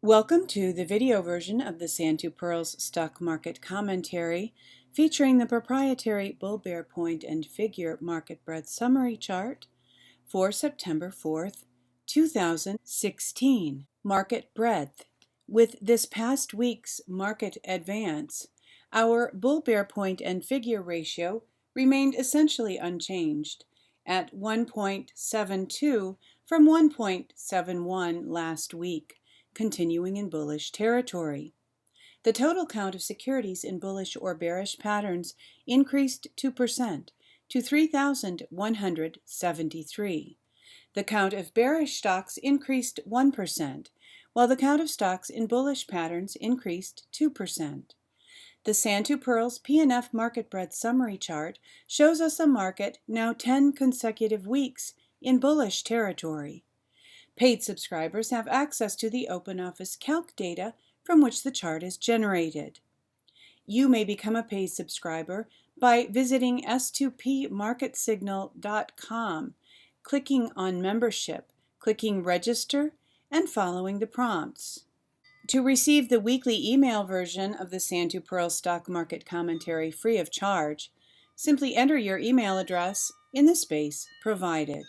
Welcome to the video version of the Pirls Stock Market Commentary featuring the proprietary bull bear point and figure market breadth summary chart for September 4th, 2016. Market breadth. With this past week's market advance, our bull bear point and figure ratio remained essentially unchanged at 1.72 from 1.71 last week, continuing in bullish territory. The total count of securities in bullish or bearish patterns increased 2% to 3,173. The count of bearish stocks increased 1%, while the count of stocks in bullish patterns increased 2%. The Pirls P&F Market Breadth Summary Chart shows us a market now 10 consecutive weeks in bullish territory. Paid subscribers have access to the OpenOffice Calc data from which the chart is generated. You may become a paid subscriber by visiting s2pmarketsignal.com, clicking on Membership, clicking Register, and following the prompts. To receive the weekly email version of the Pirls Stock Market Commentary free of charge, simply enter your email address in the space provided.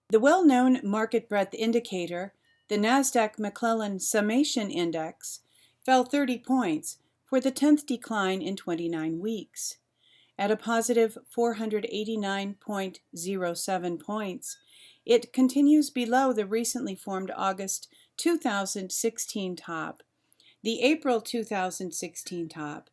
The well-known market breadth indicator, the Nasdaq McClellan Summation Index, fell 30 points for the 10th decline in 29 weeks. At a positive 489.07 points, it continues below the recently formed August 2016 top, the April 2016 top,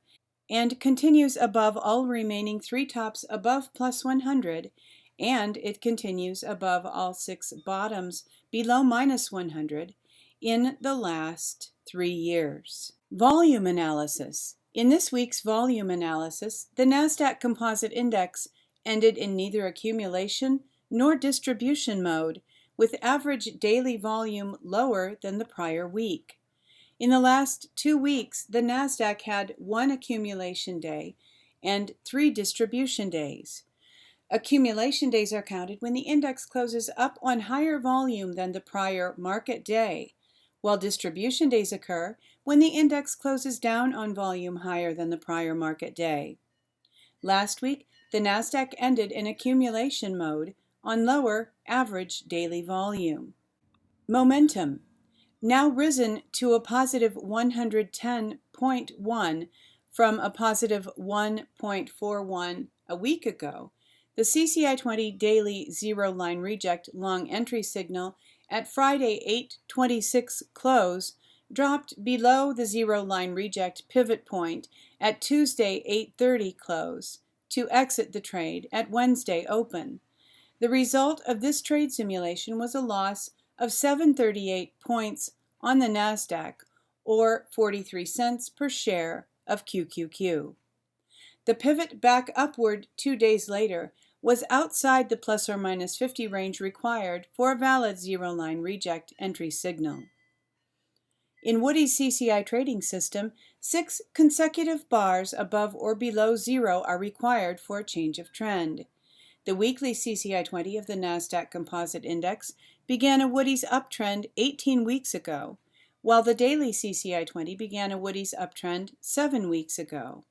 and continues above all remaining three tops above plus 100, and it continues above all six bottoms below minus 100 in the last 3 years. Volume analysis. In this week's volume analysis, the Nasdaq Composite Index ended in neither accumulation nor distribution mode, with average daily volume lower than the prior week. In the last 2 weeks, the Nasdaq had 1 accumulation day and 3 distribution days. Accumulation days are counted when the index closes up on higher volume than the prior market day, while distribution days occur when the index closes down on volume higher than the prior market day. Last week, the Nasdaq ended in accumulation mode on lower average daily volume. Momentum. Now risen to a positive 110.1 from a positive 1.41 a week ago. The CCI 20 daily zero line reject long entry signal at Friday 8/26 close dropped below the zero line reject pivot point at Tuesday 8/30 close to exit the trade at Wednesday open. The result of this trade simulation was a loss of 738 points on the Nasdaq, or 43 cents per share of QQQ. The pivot back upward 2 days later was outside the plus or minus 50 range required for a valid zero line reject entry signal. In Woody's CCI trading system, 6 consecutive bars above or below zero are required for a change of trend. The weekly CCI 20 of the Nasdaq Composite Index began a Woody's uptrend 18 weeks ago, while the daily CCI 20 began a Woody's uptrend 7 weeks ago.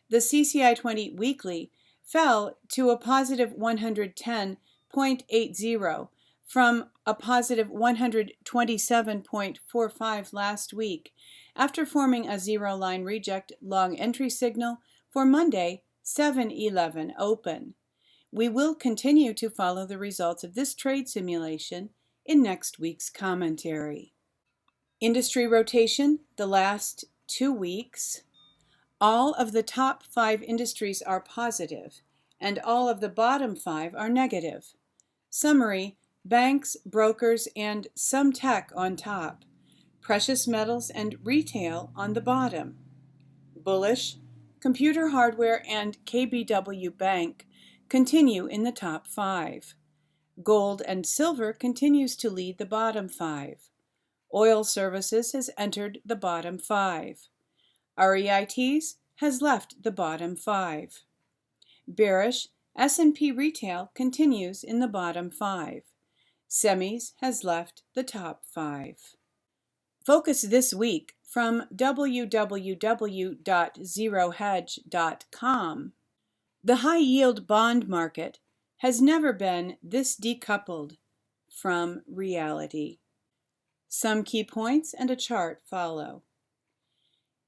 The CCI 20 weekly fell to a positive 110.80 from a positive 127.45 last week, after forming a zero line reject long entry signal for Monday 7/11 open. We will continue to follow the results of this trade simulation in next week's commentary. Industry rotation the last 2 weeks. All of the top 5 industries are positive, and all of the bottom 5 are negative. Summary: banks, brokers, and some tech on top. Precious metals and retail on the bottom. Bullish: computer hardware and KBW Bank continue in the top 5. Gold and silver continues to lead the bottom 5. Oil services has entered the bottom 5. REITs has left the bottom 5. Bearish, S&P retail continues in the bottom 5. Semis has left the top 5. Focus this week from www.zerohedge.com. The high-yield bond market has never been this decoupled from reality. Some key points and a chart follow.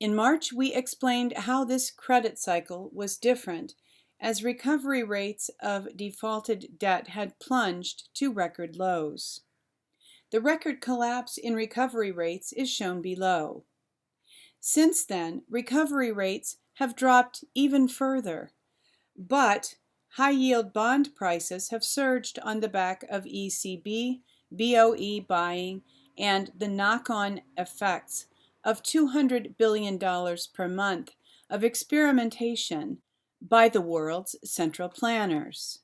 In March, we explained how this credit cycle was different as recovery rates of defaulted debt had plunged to record lows. The record collapse in recovery rates is shown below. Since then, recovery rates have dropped even further, but high-yield bond prices have surged on the back of ECB, BOE buying, and the knock-on effects of $200 billion per month of experimentation by the world's central planners.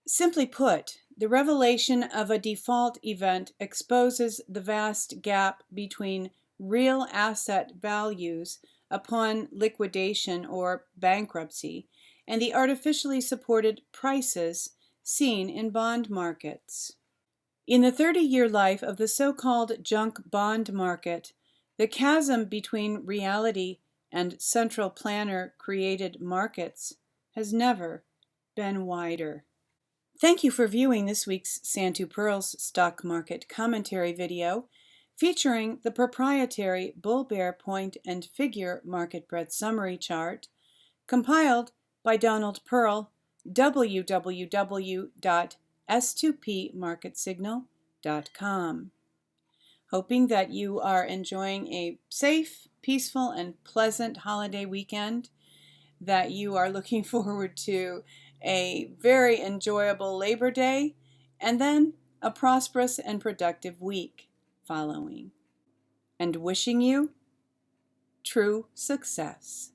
Simply put, the revelation of a default event exposes the vast gap between real asset values upon liquidation or bankruptcy and the artificially supported prices seen in bond markets. In the 30-year life of the so-called junk bond market, the chasm between reality and central planner-created markets has never been wider. Thank you for viewing this week's Pirls Stock Market Commentary video featuring the proprietary bull-bear point and figure market breadth summary chart compiled by Donald Pirls, www.s2pmarketsignal.com. Hoping that you are enjoying a safe, peaceful, and pleasant holiday weekend, that you are looking forward to a very enjoyable Labor Day, and then a prosperous and productive week following. And wishing you true success.